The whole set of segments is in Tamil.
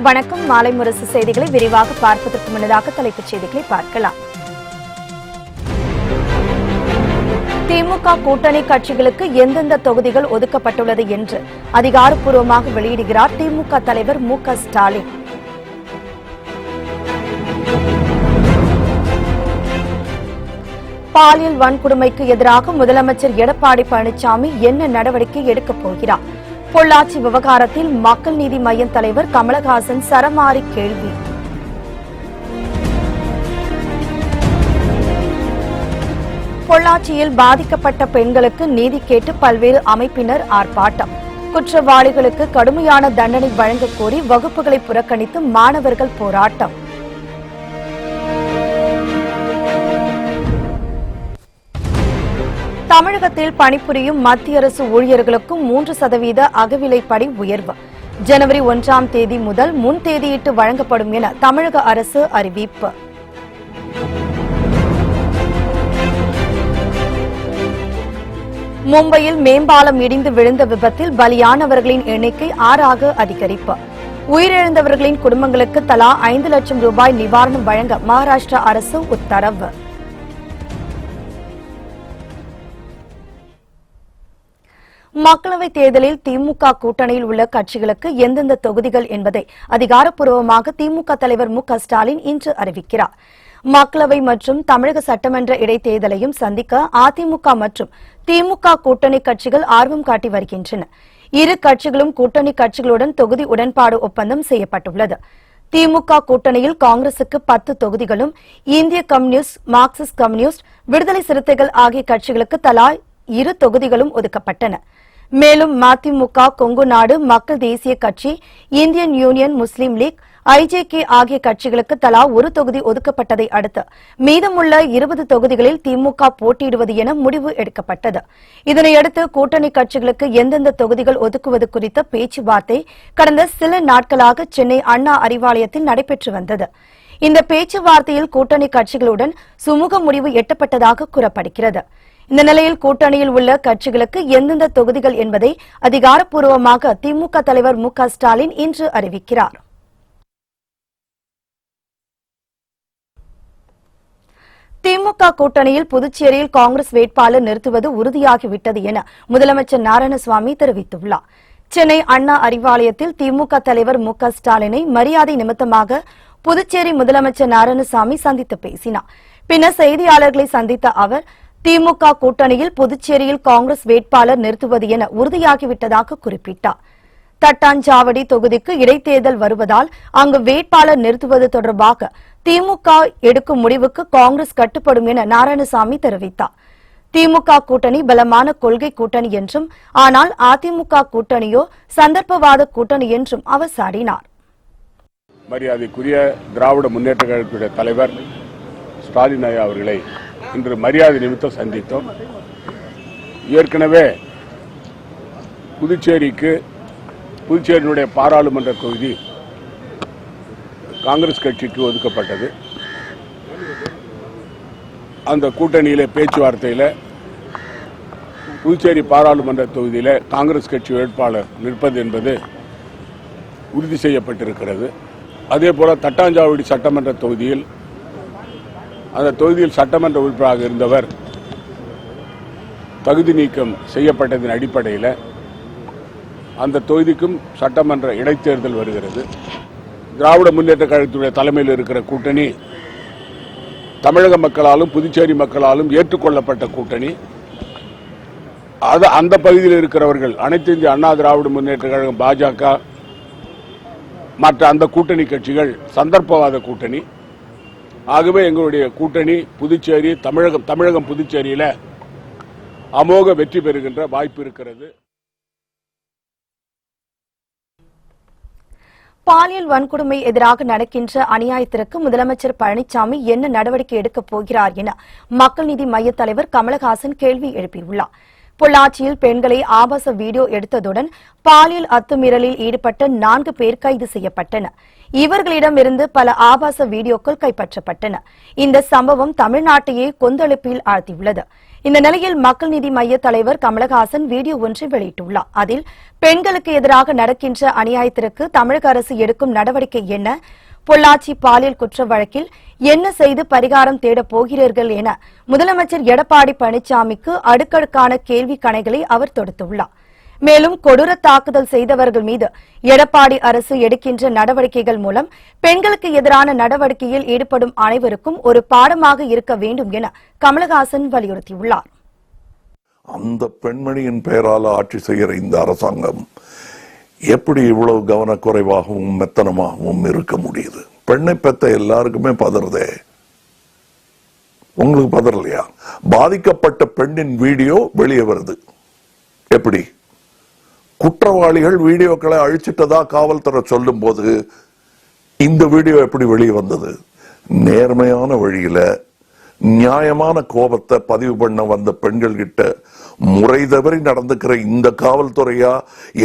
வணக்கம். மாலை முரசு செய்திகளை விரிவாக பார்ப்பதற்கு முன்னதாக தலைப்புச் செய்திகளை பார்க்கலாம். திமுக கூட்டணி கட்சிகளுக்கு எந்தெந்த தொகுதிகள் ஒதுக்கப்பட்டுள்ளது என்று அதிகாரப்பூர்வமாக வெளியிடுகிறார் திமுக தலைவர் மு.க. ஸ்டாலின். பாலியல் வன்கொடுமைக்கு எதிராக முதலமைச்சர் எடப்பாடி பழனிசாமி என்ன நடவடிக்கை எடுக்கப் போகிறார்? பொள்ளாச்சி விவகாரத்தில் மக்கள் நீதி மய்யம் தலைவர் கமலஹாசன் சரமாரி கேள்வி. பொள்ளாச்சியில் பாதிக்கப்பட்ட பெண்களுக்கு நீதி கேட்டு பல்வேறு அமைப்பினர் ஆர்ப்பாட்டம். குற்றவாளிகளுக்கு கடுமையான தண்டனை வழங்கக் கோரி வகுப்புகளை புறக்கணித்து மாணவர்கள் போராட்டம். தமிழகத்தில் பணிபுரியும் மத்திய அரசு ஊழியர்களுக்கு 3% அகவிலைப்படி உயர்வு ஜனவரி 1ஆம் தேதி முதல் முன் தேதியிட்டு வழங்கப்படும் என தமிழக அரசு அறிவிப்பு. மும்பையில் மேம்பாலம் இடிந்து விழுந்த விபத்தில் பலியானவர்களின் எண்ணிக்கை 6ஆக அதிகரிப்பு. உயிரிழந்தவர்களின் குடும்பங்களுக்கு தலா 5 லட்சம் ரூபாய் நிவாரணம் வழங்க மகாராஷ்டிரா அரசு உத்தரவு. மக்களவைத் தேர்தலில் திமுக கூட்டணியில் உள்ள கட்சிகளுக்கு எந்தெந்த தொகுதிகள் என்பதை அதிகாரப்பூர்வமாக திமுக தலைவர் மு.க. ஸ்டாலின் இன்று அறிவிக்கிறார். மக்களவை மற்றும் தமிழக சட்டமன்ற இடைத்தேர்தலையும் சந்திக்க அதிமுக மற்றும் திமுக கூட்டணி கட்சிகள் ஆர்வம் காட்டி வருகின்றன. இரு கட்சிகளும் கூட்டணி கட்சிகளுடன் தொகுதி உடன்பாடு ஒப்பந்தம் செய்யப்பட்டுள்ளது. திமுக கூட்டணியில் காங்கிரசுக்கு 10 தொகுதிகளும், இந்திய கம்யூனிஸ்ட், மார்க்சிஸ்ட் கம்யூனிஸ்ட், விடுதலை சிறுத்தைகள் ஆகிய கட்சிகளுக்கு தலா 2 தொகுதிகளும் ஒதுக்கப்பட்டன. மேலும் மதிமுக, கொங்கு நாடு மக்கள் தேசிய கட்சி, இந்தியன் யூனியன் முஸ்லீம் லீக், ஐஜேகே ஆகிய கட்சிகளுக்கு தலா 1 தொகுதி ஒதுக்கப்பட்டதை அடுத்து மீதமுள்ள 20 தொகுதிகளில் திமுக போட்டியிடுவது என முடிவு எடுக்கப்பட்டது. இதனையடுத்து கூட்டணி கட்சிகளுக்கு எந்தெந்த தொகுதிகள் ஒதுக்குவது குறித்த பேச்சுவார்த்தை கடந்த சில நாட்களாக சென்னை அண்ணா அறிவாலயத்தில் நடைபெற்று வந்தது. இந்த பேச்சுவார்த்தையில் கூட்டணி கட்சிகளுடன் சுமூக முடிவு எட்டப்பட்டதாக கூறப்படுகிறது. இந்த நிலையில் கூட்டணியில் உள்ள கட்சிகளுக்கு எந்தெந்த தொகுதிகள் என்பதை அதிகாரப்பூர்வமாக திமுக தலைவர் மு.க. ஸ்டாலின் இன்று அறிவிக்கிறார். திமுக கூட்டணியில் புதுச்சேரியில் காங்கிரஸ் வேட்பாளர் நிறுத்துவது உறுதியாகிவிட்டது என முதலமைச்சர் நாராயணசாமி தெரிவித்துள்ளார். சென்னை அண்ணா அறிவாலயத்தில் திமுக தலைவர் மு.க. ஸ்டாலினை மரியாதை நிமித்தமாக புதுச்சேரி முதலமைச்சர் நாராயணசாமி சந்தித்து பேசினார். பின்னர் செய்தியாளர்களை சந்தித்த அவர், திமுக கூட்டணியில் புதுச்சேரியில் காங்கிரஸ் வேட்பாளர் நிறுத்துவது என உறுதியாகிவிட்டதாக குறிப்பிட்டார். தட்டாஞ்சாவடி தொகுதிக்கு இடைத்தேர்தல் வருவதால் அங்கு வேட்பாளர் நிறுத்துவது தொடர்பாக திமுக எடுக்கும் முடிவுக்கு காங்கிரஸ் கட்டுப்படும் என நாராயணசாமி தெரிவித்தார். திமுக கூட்டணி பலமான கொள்கை கூட்டணி என்றும், ஆனால் அதிமுக கூட்டணியோ சந்தர்ப்பவாத கூட்டணி என்றும் அவர் சாடினார். மரியாதைக்குரிய திராவிட முன்னேற்ற கழகத்துடைய தலைவர் ஸ்டாலின் ஐயா அவர்களை இன்று மரியாதை நிமித்தம் சந்தித்தோம். ஏற்கனவே புதுச்சேரியினுடைய பாராளுமன்ற தொகுதி காங்கிரஸ் கட்சிக்கு ஒதுக்கப்பட்டது. அந்த கூட்டணியில பேச்சுவார்த்தையில் புதுச்சேரி பாராளுமன்ற தொகுதியில் காங்கிரஸ் கட்சி வேட்பாளர் நிற்பது என்பது உறுதி செய்யப்பட்டிருக்கிறது. அதேபோல தட்டாஞ்சாவடி சட்டமன்ற தொகுதியில் அந்த தொகுதியில் சட்டமன்ற உறுப்பினராக இருந்தவர் தகுதி நீக்கம் செய்யப்பட்டதன் அடிப்படையில் அந்த தொகுதிக்கும் சட்டமன்ற இடைத்தேர்தல் வருகிறது. திராவிட முன்னேற்ற கழகத்துடைய தலைமையில் இருக்கிற கூட்டணி தமிழக மக்களாலும் புதுச்சேரி மக்களாலும் ஏற்றுக்கொள்ளப்பட்ட கூட்டணி. அந்த பகுதியில் இருக்கிறவர்கள் அனைத்து இந்திய அண்ணா திராவிட முன்னேற்ற கழகம், பாஜக மற்ற அந்த கூட்டணி கட்சிகள் சந்தர்ப்பவாத கூட்டணி. ஆகவே எங்களுடைய கூட்டணி புதுச்சேரி, தமிழகம் புதுச்சேரியில அமோக வெற்றி பெறுகின்ற வாய்ப்பு இருக்கிறது. பாலியல் வன்கொடுமை எதிராக நடக்கின்ற அநியாயத்திற்கு முதலமைச்சர் பழனிசாமி என்ன நடவடிக்கை எடுக்கப் போகிறார் என மக்கள் நீதி மய்ய தலைவர் கமலஹாசன் கேள்வி எழுப்பியுள்ளார். பொள்ளாச்சியில் பெண்களை ஆபாச வீடியோ எடுத்ததுடன் பாலியல் அத்துமீறலில் ஈடுபட்ட 4 பேர் கைது செய்யப்பட்டனர். இவர்களிடமிருந்து பல ஆபாச வீடியோக்கள் கைப்பற்றப்பட்டன. இந்த சம்பவம் தமிழ்நாட்டையே கொந்தளிப்பில் ஆழ்த்தியுள்ளது. இந்த நிலையில் மக்கள் நீதி மய்ய தலைவர் கமலஹாசன் வீடியோ ஒன்றை வெளியிட்டுள்ளார். அதில் பெண்களுக்கு எதிராக நடக்கின்ற அநியாயத்திற்கு தமிழக அரசு எடுக்கும் நடவடிக்கை என்ன, பொள்ளாச்சி பாலியல் குற்ற வழக்கில் என்ன செய்து பரிகாரம் தேடப் போகிறீர்கள் என முதலமைச்சர் எடப்பாடி பழனிசாமிக்கு அடுக்கடுக்கான கேள்வி கணைகளை அவர் தொடுத்துள்ளார். மேலும் கொடூர தாக்குதல் செய்தவர்கள் மீது எடப்பாடி அரசு எடுக்கின்ற நடவடிக்கைகள் மூலம் பெண்களுக்கு எதிரான நடவடிக்கையில் ஈடுபடும் அனைவருக்கும் ஒரு பாடமாக இருக்க வேண்டும் என கமலஹாசன் வலியுறுத்தியுள்ளார். அந்த பெண்மணியின் பெயரால் ஆட்சி செய்கிற இந்த அரசாங்கம் எப்படி இவ்வளவு கவனக்குறைவாகவும் மெத்தனமாகவும் இருக்க முடியுது? பெண்ணை பெத்த எல்லாருக்குமே பதறதே, உங்களுக்கு பதறலையா? பாதிக்கப்பட்ட பெண்ணின் வீடியோ வெளியே வருது. எப்படி குற்றவாளிகள் வீடியோக்களை அழிச்சிட்டதா காவல்துறை சொல்லும் போது இந்த வீடியோ எப்படி வெளியே வந்தது? நேர்மையான வழியில நியாயமான கோபத்தை பதிவு பண்ண வந்த பெண்கள் கிட்ட முறை தவறி நடந்துக்கிற இந்த காவல்துறையா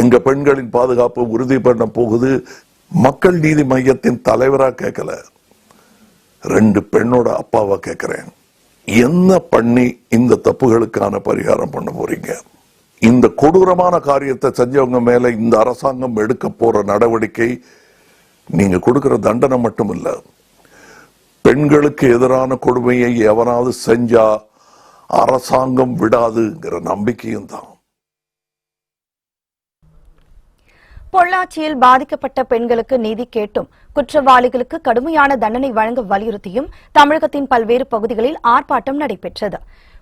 எங்க பெண்களின் பாதுகாப்பு உறுதி பண்ண போகுது? மக்கள் நீதி மையத்தின் தலைவரா கேட்கல, 2 பெண்ணோட அப்பாவா கேட்கிறேன். என்ன பண்ணி இந்த தப்புகளுக்கான பரிகாரம் பண்ண போறீங்க? இந்த கொடூரமான காரியத்தை செஞ்சவங்க மேல இந்த அரசாங்கம் எடுக்க போற நடவடிக்கை நீங்க கொடுக்கிற தண்டனை மட்டும் இல்ல, பெண்களுக்கு எதிரான கொடுமையை எவனாவது செஞ்சா அரசாங்கம் விடாதுங்கிற நம்பிக்கையும் தான். பொள்ளாச்சியில் பாதிக்கப்பட்ட பெண்களுக்கு நீதி கேட்டும் குற்றவாளிகளுக்கு கடுமையான தண்டனை வழங்க வலியுறுத்தியும் தமிழகத்தின் பல்வேறு பகுதிகளில் ஆர்ப்பாட்டம் நடைபெற்றது.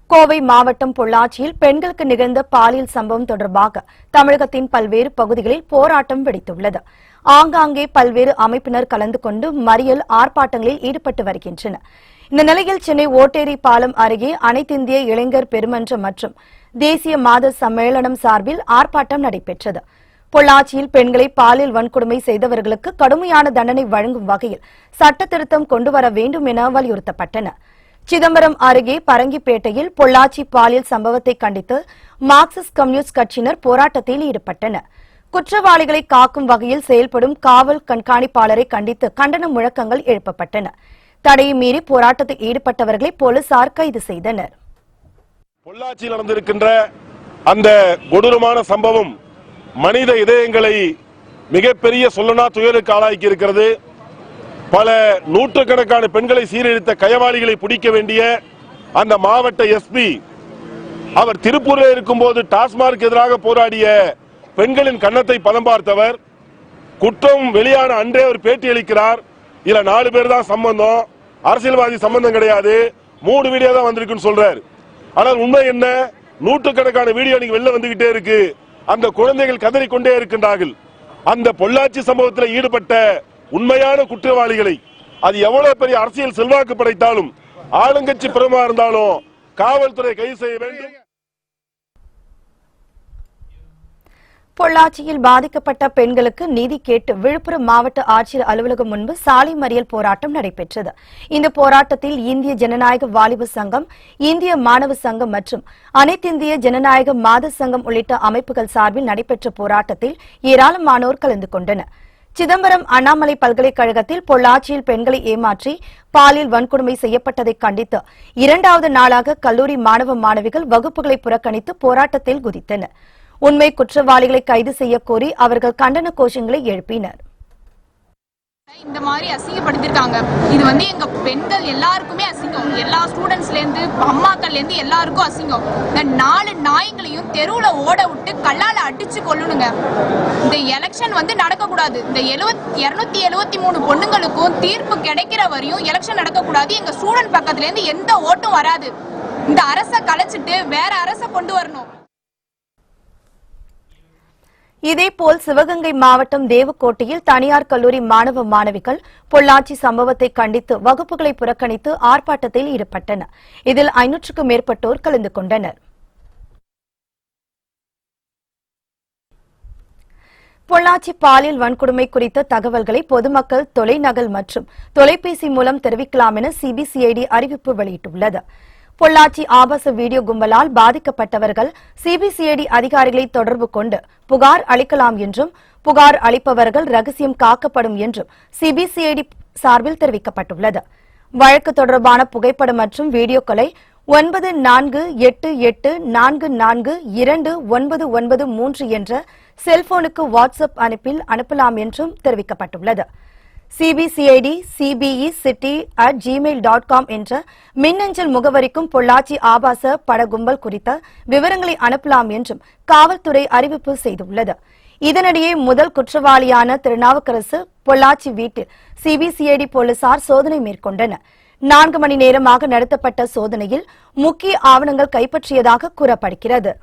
கோவை மாவட்டம் பொள்ளாச்சியில் பெண்களுக்கு நிகழ்ந்த பாலியல் சம்பவம் தொடர்பாக தமிழகத்தின் பல்வேறு பகுதிகளில் போராட்டம் வெடித்துள்ளது. ஆங்காங்கே பல்வேறு அமைப்பினர் கலந்து கொண்டு மறியல் ஆர்ப்பாட்டங்களில் ஈடுபட்டு வருகின்றனர். இந்த நிலையில் சென்னை ஓட்டேரி பாலம் அருகே அனைத்திந்திய இளைஞர் பெருமன்றம் மற்றும் தேசிய மாத சம்மேளனம் சார்பில் ஆர்ப்பாட்டம் நடைபெற்றது. பொள்ளாச்சியில் பெண்களை பாலியல் வன்கொடுமை செய்தவர்களுக்கு கடுமையான தண்டனை வழங்கும் வகையில் சட்ட திருத்தம் கொண்டுவர வேண்டும் என வலியுறுத்தப்பட்டன. சிதம்பரம் அருகே பரங்கிப்பேட்டையில் பொள்ளாச்சி பாலியல் சம்பவத்தை கண்டித்து மார்க்சிஸ்ட் கம்யூனிஸ்ட் கட்சியினர் போராட்டத்தில் ஈடுபட்டனர். குற்றவாளிகளை காக்கும் வகையில் செயல்படும் காவல் கண்காணிப்பாளரை கண்டித்து கண்டன முழக்கங்கள் எழுப்பப்பட்டன. தடையை மீறி போராட்டத்தில் ஈடுபட்டவர்களை போலீசார் கைது செய்தனர். பொள்ளாச்சியில் நடந்திருக்கின்ற அந்த கொடூரமான சம்பவம் மனித இதயங்களை மிகப்பெரிய சொல்லனா துயருக்கு ஆளாக்கி இருக்கிறது. பல நூற்றுக்கணக்கான பெண்களை சீரழித்த கயவாளிகளை பிடிக்க வேண்டிய அந்த மாவட்ட எஸ்பி அவர் திருப்பூரில் இருக்கும்போது டாஸ்மார்க் எதிராக போராடிய பெண்களின் கன்னத்தை பதம் பார்த்தவர். குற்றம் வெளியான அன்றே அவர் பேட்டி அளிக்கிறார். இதுல 4 பேர் தான் சம்பந்தம், அரசியல்வாதி சம்பந்தம் கிடையாது, 3 வீடியோ தான் வந்திருக்குன்னு சொல்றாரு. ஆனால் உண்மை என்ன? நூற்றுக்கணக்கான வீடியோ நீங்க வெளில வந்துகிட்டே இருக்கு. அந்த குழந்தைகள் கதறிக்கொண்டே இருக்கின்றார்கள். அந்த பொள்ளாச்சி சம்பவத்தில் ஈடுபட்ட உண்மையான குற்றவாளிகளை, அது எவ்வளவு பெரிய அரசியல் செல்வாக்கு படைத்தாலும் ஆளுங்கட்சி பிரமா இருந்தாலும் காவல்துறை கைது செய்ய வேண்டும். பொள்ளாச்சியில் பாதிக்கப்பட்ட பெண்களுக்கு நீதி கேட்டு விழுப்புரம் மாவட்ட ஆட்சியர் அலுவலகம் முன்பு சாலை மறியல் போராட்டம் நடைபெற்றது. இந்த போராட்டத்தில் இந்திய ஜனநாயக வாலிப சங்கம், இந்திய மாணவ சங்கம் மற்றும் அனைத்திந்திய ஜனநாயக மாத சங்கம் உள்ளிட்ட அமைப்புகள் சார்பில் நடைபெற்ற போராட்டத்தில் ஏராளமானோர் கலந்து கொண்டனர். சிதம்பரம் அண்ணாமலை பல்கலைக்கழகத்தில் பொள்ளாச்சியில் பெண்களை ஏமாற்றி பாலியல் வன்கொடுமை செய்யப்பட்டதை கண்டித்து 2வது நாளாக கல்லூரி மாணவ மாணவிகள் வகுப்புகளை புறக்கணித்து போராட்டத்தில் குதித்தனர். உண்மை குற்றவாளிகளை கைது செய்ய கோரி அவர்கள் கண்டன கோஷங்களை எழுப்பினர். இந்த மாதிரி அசிங்கப்படுத்திருக்காங்க. இது எங்க பெண்கள் எல்லாருக்குமே அசிங்கம். எல்லா ஸ்டூடெண்ட்ஸ்ல இருந்து அம்மாக்கள்ல இருந்து எல்லாருக்கும் அசிங்கம். இந்த 4 நாய்களையும் தெருவுல ஓட விட்டு கல்லால அடிச்சு கொள்ளணுங்க. இந்த எலெக்ஷன் நடக்க கூடாது. இந்த 273 பொண்ணுங்களுக்கும் தீர்ப்பு கிடைக்கிற வரையும் எலெக்ஷன் நடக்க கூடாது. எங்க ஸ்டூடெண்ட் பக்கத்துல இருந்து எந்த ஓட்டும் வராது. இந்த அரசை கலைச்சிட்டு வேற அரசை கொண்டு வரணும். இதேபோல் சிவகங்கை மாவட்டம் தேவக்கோட்டையில் தனியார் கல்லூரி மாணவ மாணவிகள் பொள்ளாச்சி சம்பவத்தை கண்டித்து வகுப்புகளை புறக்கணித்து ஆர்ப்பாட்டத்தில் ஈடுபட்டனர். இதில் 500க்கும் மேற்பட்டோர் கலந்து கொண்டனர். பொள்ளாச்சி பாலியல் வன்கொடுமை குறித்த தகவல்களை பொதுமக்கள் தொலைநகல் மற்றும் தொலைபேசி மூலம் தெரிவிக்கலாம் என சிபிசிஐடி அறிவிப்பு வெளியிட்டுள்ளது. பொள்ளாச்சி ஆபாச வீடியோ கும்பலால் பாதிக்கப்பட்டவர்கள் சிபிசிஐடி அதிகாரிகளை தொடர்பு கொண்டு புகார் அளிக்கலாம் என்றும் புகார் அளிப்பவர்கள் ரகசியம் காக்கப்படும் என்றும் சிபிசிஐடி சார்பில் தெரிவிக்கப்பட்டுள்ளது. வழக்கு தொடர்பான புகைப்படம் மற்றும் வீடியோக்களை 9488442993 என்ற செல்போனுக்கு வாட்ஸ்அப் அனுப்பில் அனுப்பலாம் என்றும் தெரிவிக்கப்பட்டுள்ளது. cbcid@gmail.com என்ற மின்னஞ்சல் முகவரிக்கும் பொள்ளாச்சி ஆபாச பட கும்பல் குறித்த விவரங்களை அனுப்பலாம் என்றும் காவல்துறை அறிவிப்பு செய்துள்ளது. இதனிடையே முதல் குற்றவாளியான திருநாவுக்கரசு பொள்ளாச்சி வீட்டில் சிபிசிஐடி போலீசார் சோதனை மேற்கொண்டனர். 4 மணி நேரமாக நடத்தப்பட்ட சோதனையில் முக்கிய ஆவணங்கள் கைப்பற்றியதாக கூறப்படுகிறது.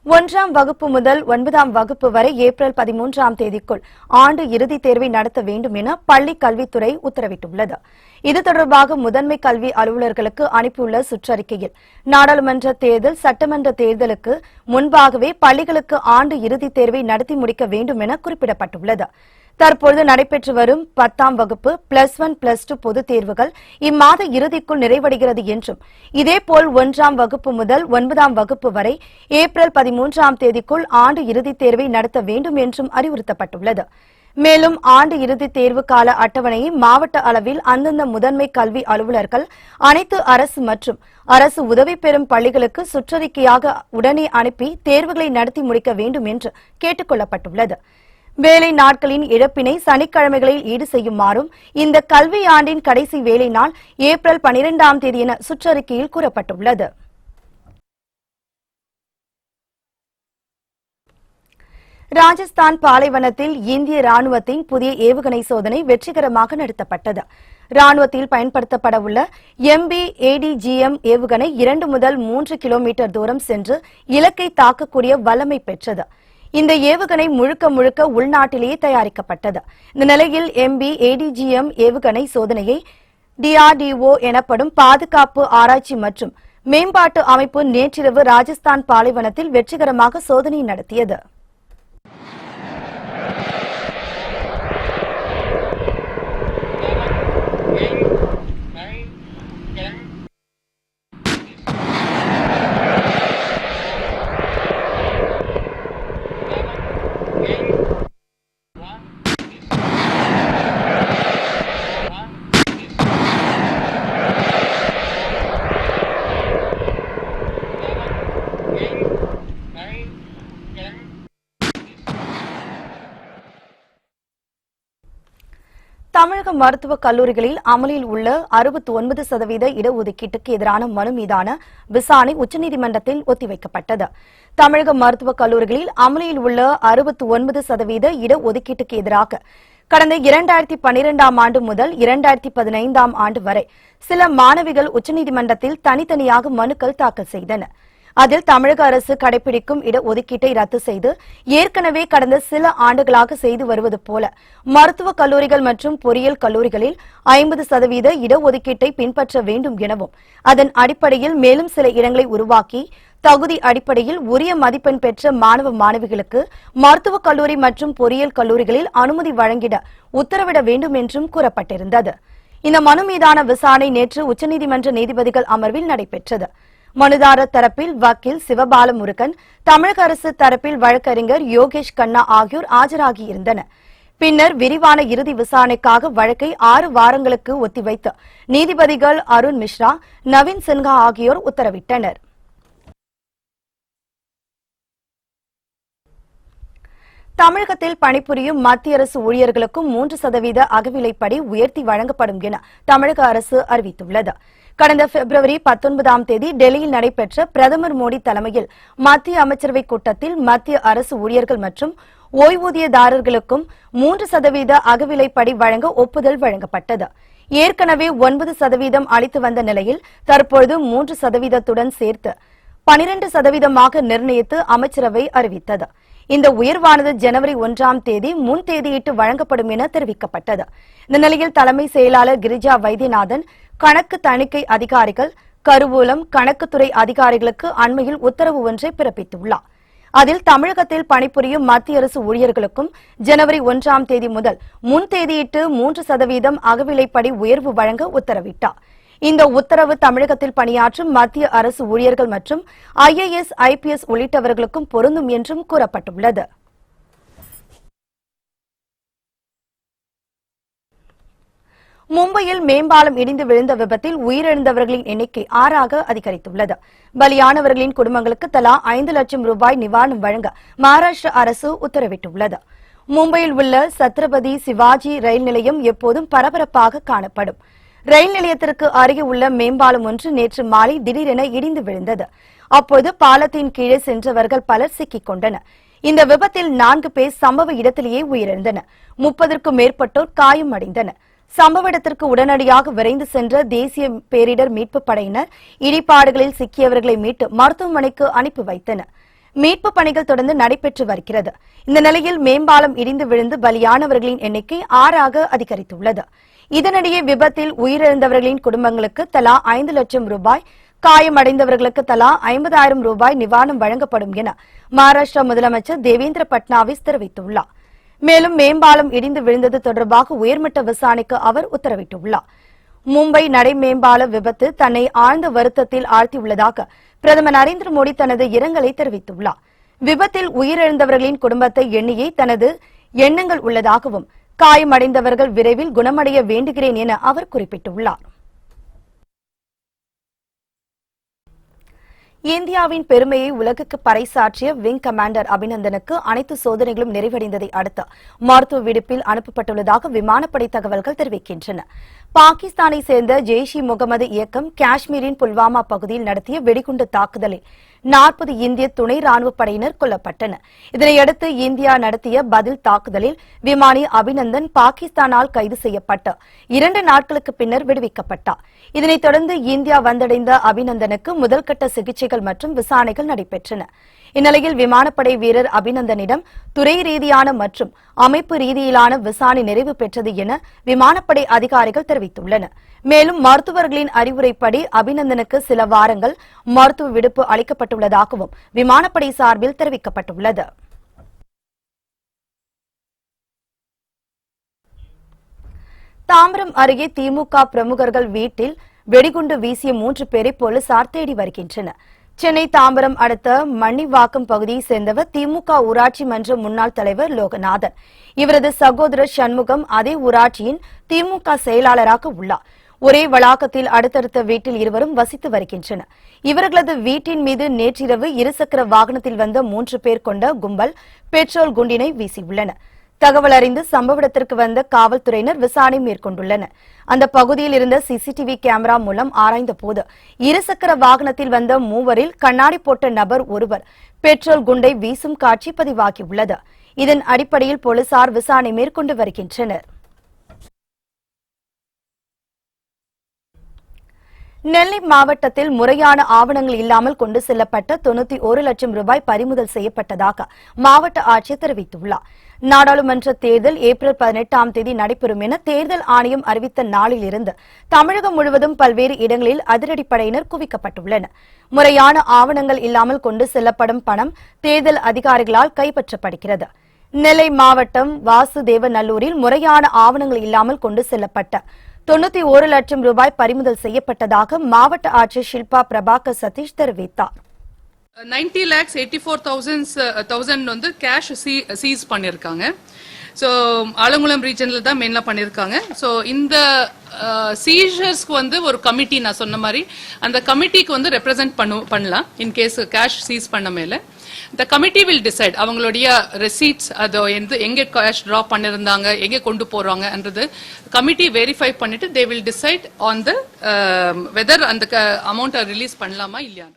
ஒன்றாம் வகுப்பு முதல் 9ஆம் வகுப்பு வரை ஏப்ரல் 13ஆம் தேதிக்குள் ஆண்டு இறுதித் தேர்வை நடத்த வேண்டும் என பள்ளிக் கல்வித்துறை உத்தரவிட்டுள்ளது. இது தொடர்பாக முதன்மை கல்வி அலுவலர்களுக்கு அனுப்பியுள்ள சுற்றறிக்கையில் நாடாளுமன்ற தேர்தல், சட்டமன்ற தேர்தலுக்கு முன்பாகவே பள்ளிகளுக்கு ஆண்டு இறுதித் தேர்வை நடத்தி முடிக்க வேண்டும் என குறிப்பிடப்பட்டுள்ளது. தற்பொழுது நடைபெற்று வரும் 10ஆம் வகுப்பு, +1, +2 பொதுத் தேர்வுகள் இம்மாத இறுதிக்குள் நிறைவடைகிறது என்றும், இதேபோல் 1ஆம் வகுப்பு முதல் 9ஆம் வகுப்பு வரை ஏப்ரல் 13ஆம் தேதிக்குள் ஆண்டு இறுதித் தேர்வை நடத்த வேண்டும் என்றும் அறிவுறுத்தப்பட்டுள்ளது. மேலும் ஆண்டு இறுதித் தேர்வு கால அட்டவணையை மாவட்ட அளவில் அந்தந்த முதன்மை கல்வி அலுவலர்கள் அனைத்து அரசு மற்றும் அரசு உதவி பெறும் பள்ளிகளுக்கு சுற்றறிக்கையாக உடனே அனுப்பி தேர்வுகளை நடத்தி முடிக்க வேண்டும் என்று கேட்டுக் கொள்ளப்பட்டுள்ளது. வேலை நாட்களின் இழப்பினை சனிக்கிழமைகளில் ஈடு செய்யுமாறும் இந்த கல்வியாண்டின் கடைசி வேலை நாள் ஏப்ரல் 12ஆம் தேதி என சுற்றறிக்கையில் கூறப்பட்டுள்ளது. ராஜஸ்தான் பாலைவனத்தில் இந்திய ராணுவத்தின் புதிய ஏவுகணை சோதனை வெற்றிகரமாக நடத்தப்பட்டது. ராணுவத்தில் பயன்படுத்தப்படவுள்ள MB-ADGM ஏவுகணை 2 முதல் 3 கிலோமீட்டர் தூரம் சென்று இலக்கை தாக்கக்கூடிய வல்லமை பெற்றது. இந்த ஏவுகணை முழுக்க முழுக்க உள்நாட்டிலேயே தயாரிக்கப்பட்டது. இந்த நிலையில் MB-ADGM ஏவுகணை சோதனையை DRDO எனப்படும் பாதுகாப்பு ஆராய்ச்சி மற்றும் மேம்பாட்டு அமைப்பு நேற்றிரவு ராஜஸ்தான் பாலைவனத்தில் வெற்றிகரமாக சோதனை நடத்தியது. தமிழக மருத்துவக் கல்லூரிகளில் அமலில் உள்ள 69% இடஒதுக்கீட்டுக்கு எதிரான மனு மீதான விசாரணை உச்சநீதிமன்றத்தில் ஒத்திவைக்கப்பட்டது. தமிழக மருத்துவக் கல்லூரிகளில் அமலில் உள்ள 69% இடஒதுக்கீட்டுக்கு எதிராக கடந்த 2012ஆம் ஆண்டு முதல் 2015ஆம் ஆண்டு வரை சில மாணவிகள் உச்சநீதிமன்றத்தில் தனித்தனியாக மனுக்கள் தாக்கல் செய்தனர். அதில் தமிழக அரசு கடைபிடிக்கும் இடஒதுக்கீட்டை ரத்து செய்து ஏற்கனவே கடந்த சில ஆண்டுகளாக செய்து வருவது போல மருத்துவக் கல்லூரிகள் மற்றும் பொறியியல் கல்லூரிகளில் 50% இடஒதுக்கீட்டை பின்பற்ற வேண்டும் எனவும், அதன் அடிப்படையில் மேலும் சில இடங்களை உருவாக்கி தகுதி அடிப்படையில் உரிய மதிப்பெண் பெற்ற மாணவ மாணவிகளுக்கு மருத்துவக் கல்லூரி மற்றும் பொறியியல் கல்லூரிகளில் அனுமதி வழங்கிட உத்தரவிட வேண்டும் என்றும் கூறப்பட்டிருந்தது. இந்த மனு மீதான விசாரணை நேற்று உச்சநீதிமன்ற நீதிபதிகள் அமர்வில் நடைபெற்றது. மனுதாரர் தரப்பில் வக்கீல் சிவபாலமுருகன், தமிழக அரசு தரப்பில் வழக்கறிஞர் யோகேஷ் கண்ணா ஆகியோர் ஆஜராகியிருந்தனர். பின்னர் விரிவான இறுதி விசாரணைக்காக வழக்கை 6 வாரங்களுக்கு ஒத்திவைத்து நீதிபதிகள் அருண் மிஸ்ரா, நவீன் சின்ஹா ஆகியோர் உத்தரவிட்டனர். தமிழகத்தில் பணிபுரியும் மத்திய அரசு ஊழியர்களுக்கும் 3% அகவிலைப்படி உயர்த்தி வழங்கப்படும் என தமிழக அரசு அறிவித்துள்ளது. கடந்த பிப்ரவரி 19ஆம் தேதி டெல்லியில் நடைபெற்ற பிரதமர் மோடி தலைமையில் மத்திய அமைச்சரவைக் கூட்டத்தில் மத்திய அரசு ஊழியர்கள் மற்றும் ஓய்வூதியதாரர்களுக்கும் 3% அகவிலைப்படி வழங்க ஒப்புதல் வழங்கப்பட்டது. ஏற்கனவே 9% அளித்து வந்த நிலையில் தற்பொழுது 3%துடன் சேர்த்து 12% நிர்ணயித்து அமைச்சரவை அறிவித்தது. இந்த உயர்வானது ஜனவரி 1ஆம் தேதி முன் தேதியிட்டு வழங்கப்படும் என தெரிவிக்கப்பட்டது. இந்த நிலையில் தலைமை செயலாளர் கிரிஜா வைத்தியநாதன் கணக்கு தணிக்கை அதிகாரிகள், கருவூலம், கணக்குத்துறை அதிகாரிகளுக்கு அண்மையில் உத்தரவு ஒன்றை பிறப்பித்துள்ளார். அதில் தமிழகத்தில் பணிபுரியும் மத்திய அரசு ஊழியர்களுக்கும் ஜனவரி 1ஆம் தேதி முதல் முன் தேதியிட்டு 3% அகவிலைப்படி உயர்வு வழங்க உத்தரவிட்டார். இந்த உத்தரவு தமிழகத்தில் பணியாற்றும் மத்திய அரசு ஊழியர்கள் மற்றும் IAS, IPS உள்ளிட்டவர்களுக்கும் பொருந்தும் என்றும் கூறப்பட்டுள்ளது. மும்பையில் மேம்பாலம் இடிந்து விழுந்த விபத்தில் உயிரிழந்தவர்களின் எண்ணிக்கை 6ஆக அதிகரித்துள்ளது. பலியானவர்களின் குடும்பங்களுக்கு தலா 5 லட்சம் ரூபாய் நிவாரணம் வழங்க மகாராஷ்டிர அரசு உத்தரவிட்டுள்ளது. மும்பையில் உள்ள சத்ரபதி சிவாஜி ரயில் நிலையம் எப்போதும் பரபரப்பாக காணப்படும். ரயில் நிலையத்திற்கு அருகே உள்ள மேம்பாலம் ஒன்று நேற்று மாலை திடீரென இடிந்து விழுந்தது. அப்போது பாலத்தின் கீழே சென்றவர்கள் பலர் சிக்கிக் கொண்டனர். இந்த விபத்தில் 4 பேர் சம்பவ இடத்திலேயே உயிரிழந்தனர். 30க்கும் மேற்பட்டோர் காயமடைந்தனர். சம்பவ இடத்திற்கு உடனடியாக விரைந்து சென்ற தேசிய பேரிடர் மீட்பு படையினர் இடிபாடுகளில் சிக்கியவர்களை மீட்டு மருத்துவமனைக்கு அனுப்பி வைத்தனர். மீட்பு பணிகள் தொடர்ந்து நடைபெற்று வருகிறது. இந்த நிலையில் மேம்பாலம் இடிந்து விழுந்து பலியானவர்களின் எண்ணிக்கை 6ஆக அதிகரித்துள்ளது. இதனிடையே விபத்தில் உயிரிழந்தவர்களின் குடும்பங்களுக்கு தலா 5 லட்சம் ரூபாய், காயமடைந்தவர்களுக்கு தலா 50,000 ரூபாய் நிவாரணம் வழங்கப்படும் என மகாராஷ்டிரா முதலமைச்சர் தேவேந்திர பட்னாவிஸ் தெரிவித்துள்ளார். மேலும் மேம்பாலம் இடிந்து விழுந்தது தொடர்பாக உயர்மட்ட விசாரணைக்கு அவர் உத்தரவிட்டுள்ளார். மும்பை நடை மேம்பால விபத்து தன்னை ஆழ்ந்த வருத்தத்தில் ஆழ்த்தியுள்ளதாக பிரதமர் நரேந்திர மோடி தனது இரங்கலை தெரிவித்துள்ளார். விபத்தில் உயிரிழந்தவர்களின் குடும்பத்தை எண்ணியே தனது எண்ணங்கள் உள்ளதாகவும் காயமடைந்தவர்கள் விரைவில் குணமடைய வேண்டுகிறேன் என அவர் குறிப்பிட்டுள்ளார். இந்தியாவின் பெருமையை உலகுக்கு பறைசாற்றிய விங் கமாண்டர் அபிநந்தனுக்கு அனைத்து சோதனைகளும் நிறைவடைந்ததை அடுத்து மருத்துவ விடுப்பில் அனுப்பப்பட்டுள்ளதாக விமானப்படை தகவல்கள் தெரிவிக்கின்றன. பாகிஸ்தானை சேர்ந்த ஜெய்ஷ் இ முகமது இயக்கம் காஷ்மீரின் புல்வாமா பகுதியில் நடத்திய வெடிகுண்டு தாக்குதலில் 40 இந்திய துணை ராணுவ படையினர் கொல்லப்பட்டனர். இதனையடுத்து இந்தியா நடத்திய பதில் தாக்குதலில் விமானி அபிநந்தன் பாகிஸ்தானால் கைது செய்யப்பட்டு 2 நாட்களுக்கு பின்னர் விடுவிக்கப்பட்டார். இதனைத் தொடர்ந்து இந்தியா வந்தடைந்த அபிநந்தனுக்கு முதல்கட்ட சிகிச்சைகள் மற்றும் விசாரணைகள் நடைபெற்றன. இந்நிலையில் விமானப்படை வீரர் அபிநந்தனிடம் துறை ரீதியான மற்றும் அமைப்பு ரீதியிலான விசாரணை நிறைவு பெற்றது என விமானப்படை அதிகாரிகள் தெரிவித்துள்ளனர். மேலும் மருத்துவர்களின் அறிவுரைப்படி அபிநந்தனுக்கு சில வாரங்கள் மருத்துவ விடுப்பு அளிக்கப்பட்டுள்ளதாகவும் விமானப்படை சார்பில் தெரிவிக்கப்பட்டுள்ளது. தாம்பரம் அருகே திமுக பிரமுகர்கள் வீட்டில் வெடிகுண்டு வீசிய 3 பேரை போலீசார் தேடி வருகின்றனர். சென்னை தாம்பரம் அடுத்த மணிவாக்கம் பகுதியை சேர்ந்தவர் திமுக ஊராட்சி மன்ற முன்னாள் தலைவர் லோகநாதன். இவரது சகோதரர் சண்முகம் அதே ஊராட்சியின் திமுக செயலாளராக உள்ளார். ஒரே வளாகத்தில் அடுத்தடுத்த வீட்டில் இருவரும் வசித்து வருகின்றனர். இவர்களது வீட்டின் மீது நேற்றிரவு இருசக்கர வாகனத்தில் வந்த 3 பேர் கொண்ட கும்பல் பெட்ரோல் குண்டினை வீசியுள்ளனர். தகவல் அறிந்து சம்பவ இடத்திற்கு வந்த காவல்துறையினர் விசாரணை மேற்கொண்டுள்ளனர். அந்த பகுதியில் இருந்த சிசிடிவி கேமரா மூலம் ஆராய்ந்த போது இருசக்கர வாகனத்தில் வந்த 3வரில் கண்ணாடி போட்ட நபர் ஒருவர் பெட்ரோல் குண்டை வீசும் காட்சி பதிவாகியுள்ளது. இதன் அடிப்படையில் போலீசார் விசாரணை மேற்கொண்டு வருகின்றனர். நெல்லை மாவட்டத்தில் முறையான ஆவணங்கள் இல்லாமல் கொண்டு செல்லப்பட்ட 91 லட்சம் ரூபாய் பறிமுதல் செய்யப்பட்டதாக மாவட்ட ஆட்சியர் தெரிவித்துள்ளார். நாடாளுமன்ற தேர்தல் ஏப்ரல் 18ஆம் தேதி நடைபெறும் என தேர்தல் ஆணையம் அறிவித்த நாளில் இருந்து தமிழகம் முழுவதும் பல்வேறு இடங்களில் அதிரடிப்படையினர் குவிக்கப்பட்டுள்ளனர். முறையான ஆவணங்கள் இல்லாமல் கொண்டு செல்லப்படும் பணம் தேர்தல் அதிகாரிகளால் கைப்பற்றப்படுகிறது. நெல்லை மாவட்டம் வாசுதேவநல்லூரில் முறையான ஆவணங்கள் இல்லாமல் கொண்டு செல்லப்பட்ட 91 லட்சம் ரூபாய் பறிமுதல் செய்யப்பட்டதாக மாவட்ட ஆட்சியர் ஷில்பா பிரபாகர் சதீஷ் தெரிவித்தார். 90,84,000 வந்து கேஷ் சீஸ் பண்ணிருக்காங்க. ஸோ ஆலங்குளம் ரீஜன்ல தான் மெயினாக பண்ணியிருக்காங்க. ஸோ இந்த சீசர்ஸ்க்கு வந்து ஒரு கமிட்டி, நான் சொன்ன மாதிரி அந்த கமிட்டிக்கு வந்து ரெப்ரசென்ட் பண்ணலாம். இன்கேஸ் கேஷ் சீஸ் பண்ண மேல the committee will decide அவங்களுடைய receipts அது எங்க cash drop பண்ணிருந்தாங்க, எங்க கொண்டு போறாங்கன்றது கமிட்டி வெரிஃபை பண்ணிட்டு they will decide on the whether அந்த amount ரிலீஸ் பண்ணலாமா இல்லையா.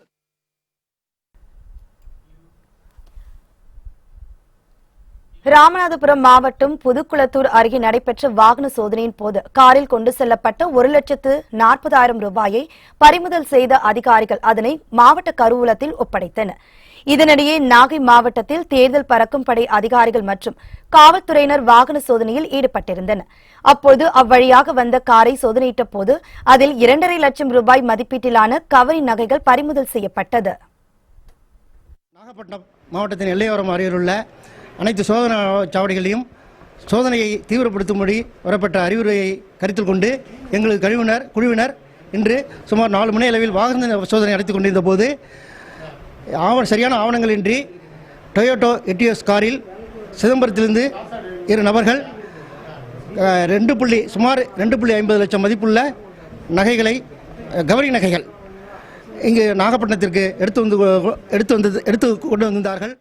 ராமநாதபுரம் மாவட்டம் புதுக்குளத்தூர் அருகே நடைபெற்ற வாகன சோதனையின் போது காரில் கொண்டு செல்லப்பட்ட 1,40,000 ரூபாயை பறிமுதல் செய்த அதிகாரிகள் அதனை மாவட்ட கருவூலத்தில் ஒப்படைத்தனர். இதனிடையே நாகை மாவட்டத்தில் தேர்தல் பறக்கும் படை அதிகாரிகள் மற்றும் காவல்துறையினர் வாகன சோதனையில் ஈடுபட்டிருந்தனர். அப்போது அவ்வழியாக வந்த காரை சோதனையிட்ட போது அதில் 2.5 லட்சம் ரூபாய் மதிப்பீட்டிலான கவரி நகைகள் பறிமுதல் செய்யப்பட்டது. நாகப்பட்டினம் மாவட்டத்தின் எல்லையோரம் அருகிலுள்ள அனைத்து சோதனை சாவடிகளையும் சோதனையை தீவிரப்படுத்தும்படி வரப்பட்ட அறிவுரையை கருத்தில் கொண்டு எங்களது குழுவினர் இன்று சுமார் 4 மணி அளவில் வாகன சோதனை நடத்தி கொண்டிருந்த போது சரியான ஆவணங்களின்றி டொயோட்டோ எட்டியோஸ் காரில் சிதம்பரத்திலிருந்து 2 நபர்கள் சுமார் 2.50 லட்சம் மதிப்புள்ள நகைகளை, கவரி நகைகள் இங்கு நாகப்பட்டினத்திற்கு எடுத்து கொண்டு வந்தார்கள்.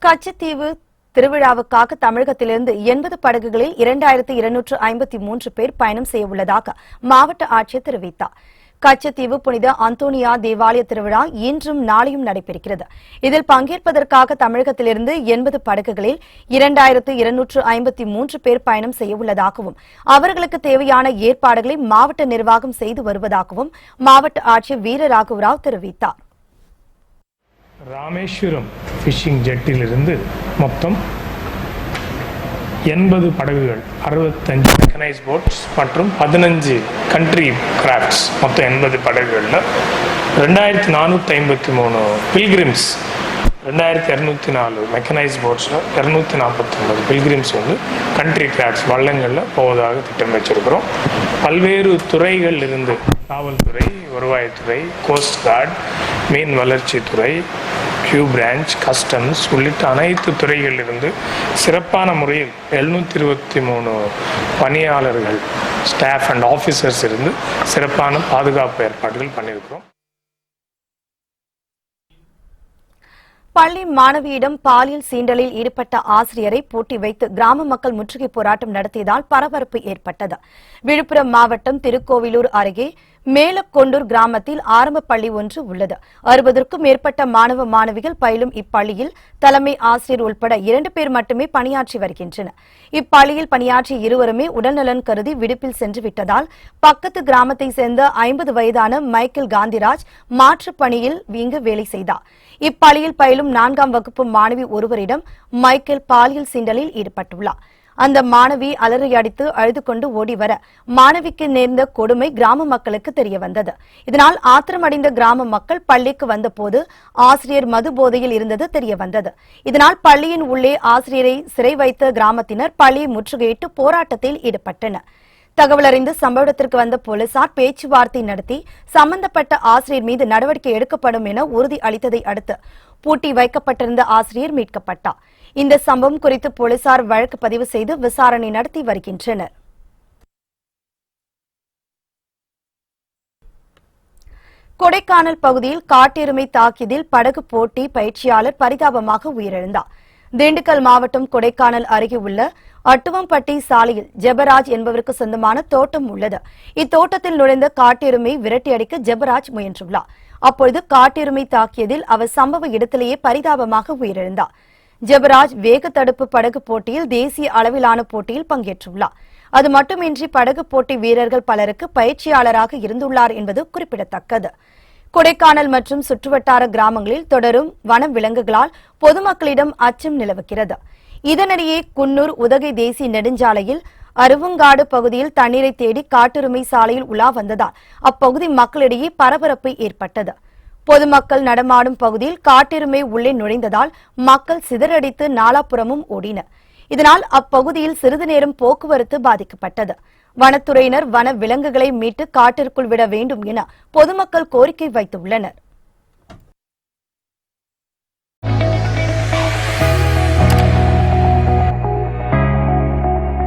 கச்சத்தீவு திருவிழாவுக்காக தமிழகத்திலிருந்து 80 படகுகளில் 2253 பேர் பயணம் செய்ய உள்ளதாக மாவட்ட ஆட்சியர் தெரிவித்தார். கச்சத்தீவு புனித அந்தோனியா தேவாலய திருவிழா இன்றும் நாளையும் நடைபெறுகிறது. இதில் பங்கேற்பதற்காக தமிழகத்திலிருந்து 80 படகுகளில் 2253 பேர் பயணம் செய்ய உள்ளதாகவும் அவர்களுக்கு தேவையான ஏற்பாடுகளை மாவட்ட நிர்வாகம் செய்து வருவதாகவும் மாவட்ட ஆட்சியர் வீரராகவராவ் தெரிவித்தார். ராமேஸ்வரம் ஃபிஷிங் ஜெட்டிலிருந்து மொத்தம் 80 படகுகள், 65 மெக்கனைஸ் போட்ஸ் மற்றும் 15 கண்ட்ரி கிராஃப்ட்ஸ், மொத்தம் 80 படகுகளில் 2453 பில்கிரிம்ஸ், 2204 மெக்கனைஸ் போட்ஸில் 249 பில்கிரிம்ஸ் வந்து கண்ட்ரி கிராஃப்ட்ஸ் வள்ளங்களில் போவதாக திட்டம் வச்சிருக்கிறோம். பல்வேறு துறைகள் இருந்து காவல்துறை, வருவாய்த்துறை, கோஸ்ட் கார்டு, மீன் வளர்ச்சித்துறை, கியூ பிரான்ச், கஸ்டம்ஸ் உள்ளிட்ட அனைத்து துறைகளிலிருந்து சிறப்பான முறையில் 723 பணியாளர்கள், ஸ்டாஃப் அண்ட் ஆஃபீஸர்ஸ் இருந்து சிறப்பான பாதுகாப்பு ஏற்பாடுகள் பண்ணியிருக்கிறோம். பள்ளி மாணவியிடம் பாலியல் சீண்டலில் ஈடுபட்ட ஆசிரியரை பூட்டி வைத்து கிராம மக்கள் முற்றுகை போராட்டம் நடத்தியதால் பரபரப்பு ஏற்பட்டது. விழுப்புரம் மாவட்டம் திருக்கோவிலூர் அருகே மேலக்கொண்டூர் கிராமத்தில் ஆரம்ப பள்ளி ஒன்று உள்ளது. 60க்கும் மேற்பட்ட மாணவ மாணவிகள் பயிலும் இப்பள்ளியில் தலைமை ஆசிரியர் உட்பட 2 பேர் மட்டுமே பணியாற்றி வருகின்றனர். இப்பள்ளியில் பணியாற்றிய இருவருமே உடல்நலன் கருதி விடுப்பில் சென்று விட்டதால் பக்கத்து கிராமத்தை சேர்ந்த 50 வயதான மைக்கேல் காந்திராஜ் மாற்றுப் பணியில் இங்கு வேலை செய்தார். இப்பள்ளியில் பயிலும் 4ஆம் வகுப்பு மாணவி ஒருவரிடம் மைக்கேல் பாலியல் சீண்டலில் ஈடுபட்டுள்ளார். அந்த மாணவி அலறி அடித்து அழுது கொண்டு ஓடி வர மாணவிக்கு நேர்ந்த கொடுமை கிராம மக்களுக்கு தெரிய வந்தது. இதனால் ஆத்திரமடைந்த கிராம மக்கள் பள்ளிக்கு வந்தபோது ஆசிரியர் மது போதையில் இருந்தது தெரிய வந்தது. இதனால் பள்ளியின் உள்ளே ஆசிரியரை சிறை வைத்த கிராமத்தினர் பள்ளியை முற்றுகையிட்டு போராட்டத்தில் ஈடுபட்டனர். தகவல் அறிந்து சம்பவ இடத்திற்கு வந்த போலீசார் பேச்சுவார்த்தை நடத்தி சம்பந்தப்பட்ட ஆசிரியர் மீது நடவடிக்கை எடுக்கப்படும் என உறுதி அளித்ததை அடுத்து பூட்டி வைக்கப்பட்டிருந்த ஆசிரியர் மீட்கப்பட்டார். இந்த சம்பவம் குறித்து போலீசார் வழக்கு பதிவு செய்து விசாரணை நடத்தி வருகின்றனர். கொடைக்கானல் பகுதியில் காட்டெருமை தாக்கியதில் படகு போட்டி பயிற்சியாளர் பரிதாபமாக உயிரிழந்தார். திண்டுக்கல் மாவட்டம் கொடைக்கானல் அருகே உள்ள அட்டுவம்பட்டி சாலையில் ஜெபராஜ் என்பவருக்கு சொந்தமான தோட்டம் உள்ளது. இத்தோட்டத்தில் நுழைந்த காட்டெருமை விரட்டி அடிக்க ஜெபராஜ் முயன்றுள்ளார். அப்பொழுது காட்டெருமை தாக்கியதில் அவர் சம்பவ இடத்திலேயே பரிதாபமாக உயிரிழந்தார். ஜெபராஜ் வேக தடுப்பு படகு போட்டியில் தேசிய அளவிலான போட்டியில் பங்கேற்றுள்ளார். அது மட்டுமின்றி படகு போட்டி வீரர்கள் பலருக்கு பயிற்சியாளராக இருந்துள்ளார் என்பது குறிப்பிடத்தக்கது. கொடைக்கானல் மற்றும் சுற்றுவட்டார கிராமங்களில் தொடரும் வன விலங்குகளால் பொதுமக்களிடம் அச்சம் நிலவுகிறது. இதனிடையே குன்னூர் உதகை தேசிய நெடுஞ்சாலையில் அருவங்காடு பகுதியில் தண்ணீரை தேடி காட்டெருமை சாலையில் உலா வந்ததால் அப்பகுதி மக்களிடையே பரபரப்பு ஏற்பட்டது. பொதுமக்கள் நடமாடும் பகுதியில் காட்டெருமை உள்ளே நுழைந்ததால் மக்கள் சிதறடித்து நாலாபுறமும் ஓடினர். இதனால் அப்பகுதியில் சிறிது நேரம் போக்குவரத்து பாதிக்கப்பட்டது. வனத்துறையினர் வன விலங்குகளை மீட்டு காட்டிற்குள் விட வேண்டும் என பொதுமக்கள் கோரிக்கை வைத்துள்ளனர்.